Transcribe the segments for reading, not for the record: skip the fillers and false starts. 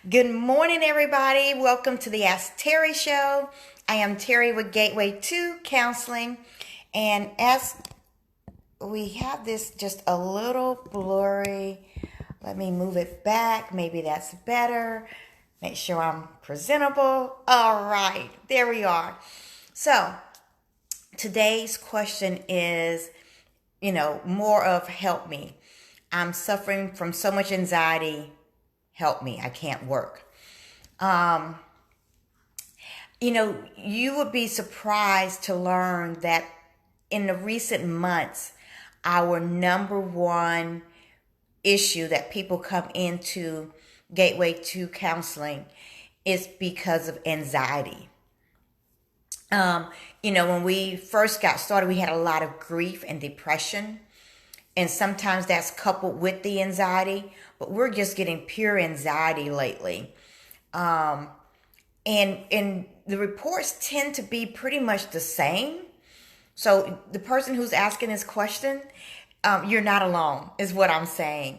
Good morning, everybody. Welcome to the Ask Terry Show. I am Terry with Gateway 2 Counseling. And as we have this just a little blurry, let me move it back. Maybe that's better. Make sure I'm presentable. All right, there we are. So today's question is, more of help me. I'm suffering from so much anxiety. Help me. I can't work. You would be surprised to learn that in the recent months, our number one issue that people come into Gateway 2 Counseling is because of anxiety. When we first got started, we had a lot of grief and depression. And sometimes that's coupled with the anxiety, but we're just getting pure anxiety lately. And the reports tend to be pretty much the same. So the person who's asking this question, you're not alone, is what I'm saying.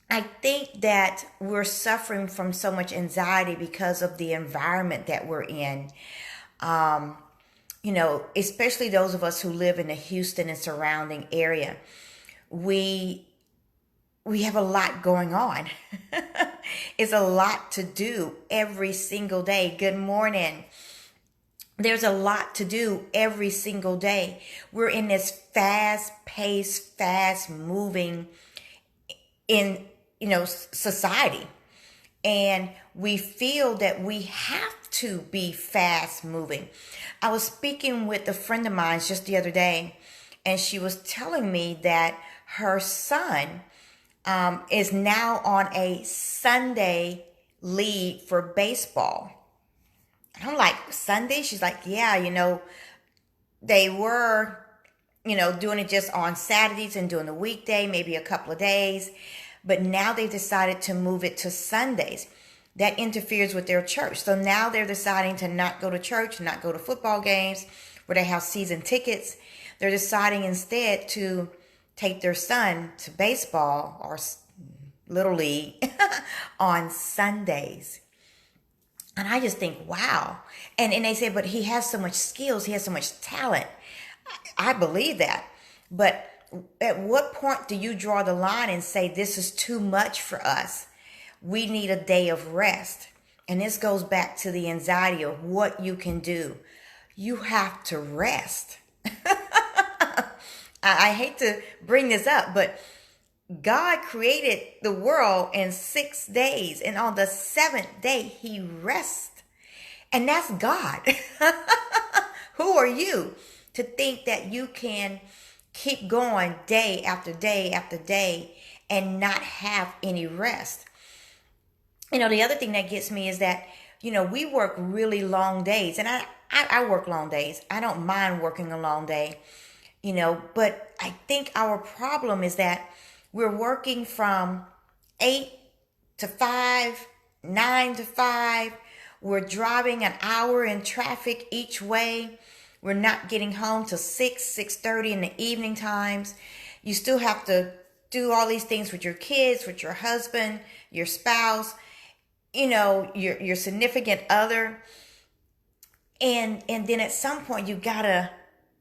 I think that we're suffering from so much anxiety because of the environment that we're in. Especially those of us who live in the Houston and surrounding area, we have a lot going on. It's a lot to do every single day. Good morning. There's a lot to do every single day. We're in this fast-paced, fast-moving society. And we feel that we have to be fast moving. I was speaking with a friend of mine just the other day, and she was telling me that her son is now on a Sunday league for baseball. And I'm like, Sunday? She's like, yeah, they were, doing it just on Saturdays and doing the weekday, maybe a couple of days. But now they've decided to move it to Sundays. That interferes with their church. So now they're deciding to not go to church, not go to football games where they have season tickets. They're deciding instead to take their son to baseball or Little League on Sundays. And I just think, wow. And they say, but he has so much skills. He has so much talent. I believe that. But at what point do you draw the line and say, this is too much for us? We need a day of rest. And this goes back to the anxiety of what you can do. You have to rest. I hate to bring this up, but God created the world in 6 days, and on the seventh day, he rests. And that's God. Who are you to think that you can keep going day after day after day and not have any rest? The other thing that gets me is that, we work really long days, and I work long days. I don't mind working a long day, but I think our problem is that we're working from 8 to 5, 9 to 5. We're driving an hour in traffic each way. We're not getting home till 6:30 in the evening times. You still have to do all these things with your kids, with your husband, your spouse, your significant other. And then at some point you gotta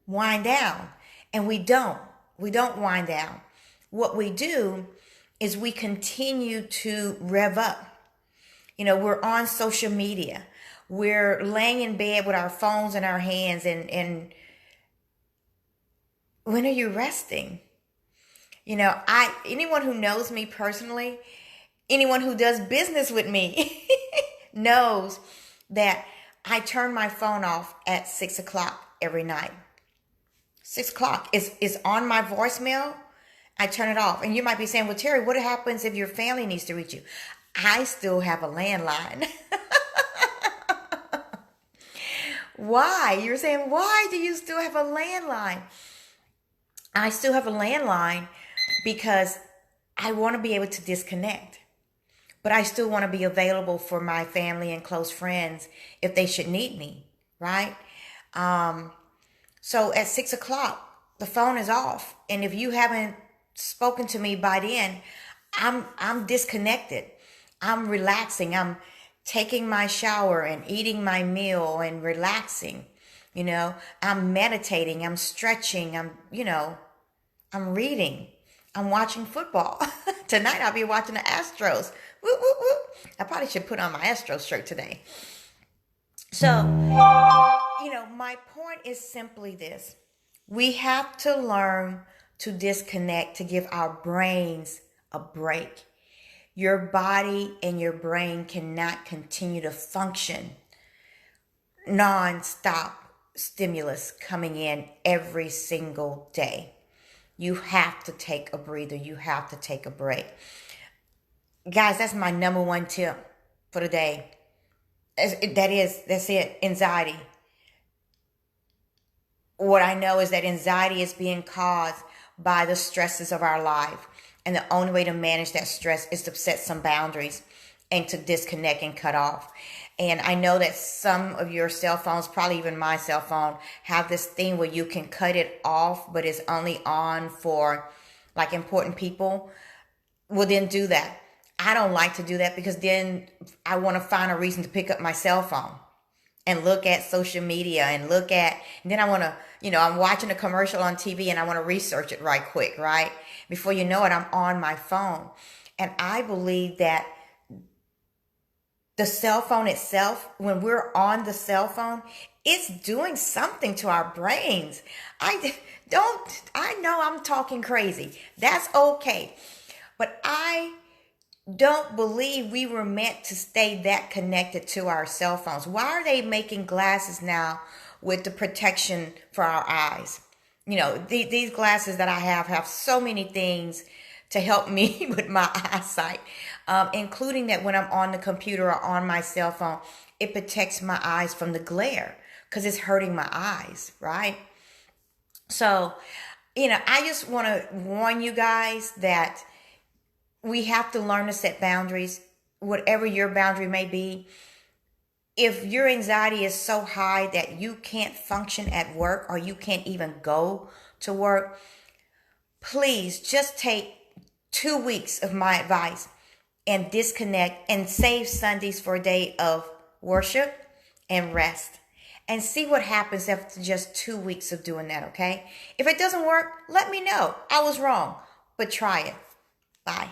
wind down. And we don't wind down. What we do is we continue to rev up. We're on social media. We're laying in bed with our phones in our hands. And when are you resting? Anyone who knows me personally, anyone who does business with me knows that I turn my phone off at 6 o'clock every night. 6 o'clock is on my voicemail. I turn it off. And you might be saying, well, Terry, what happens if your family needs to reach you? I still have a landline. Why? You're saying, why do you still have a landline? I still have a landline because I want to be able to disconnect. But I still want to be available for my family and close friends if they should need me, right? So at 6 o'clock, the phone is off. And if you haven't spoken to me by then, I'm disconnected. I'm relaxing. I'm taking my shower and eating my meal and relaxing. I'm meditating. I'm stretching. I'm reading. I'm watching football. Tonight I'll be watching the Astros. Woo, woo, woo. I probably should put on my Astros shirt today. So, my point is simply this. We have to learn to disconnect, to give our brains a break. Your body and your brain cannot continue to function non-stop stimulus coming in every single day. You have to take a breather. You have to take a break. Guys, that's my number one tip for the day. That's it. Anxiety. What I know is that anxiety is being caused by the stresses of our life. And the only way to manage that stress is to set some boundaries and to disconnect and cut off. And I know that some of your cell phones, probably even my cell phone, have this thing where you can cut it off, but it's only on for like important people. Well, then do that. I don't like to do that because then I want to find a reason to pick up my cell phone and look at social media and then I want to, I'm watching a commercial on TV and I want to research it right quick, right? Before you know it, I'm on my phone. And I believe that the cell phone itself, when we're on the cell phone, it's doing something to our brains. I know I'm talking crazy. That's okay. But I don't believe we were meant to stay that connected to our cell phones. Why are they making glasses now with the protection for our eyes? These glasses that I have so many things to help me with my eyesight, including that when I'm on the computer or on my cell phone, it protects my eyes from the glare because it's hurting my eyes, right? So, I just want to warn you guys that we have to learn to set boundaries, whatever your boundary may be. If your anxiety is so high that you can't function at work or you can't even go to work, please just take 2 weeks of my advice and disconnect and save Sundays for a day of worship and rest. And see what happens after just 2 weeks of doing that, okay? If it doesn't work, let me know. I was wrong, but try it. Bye.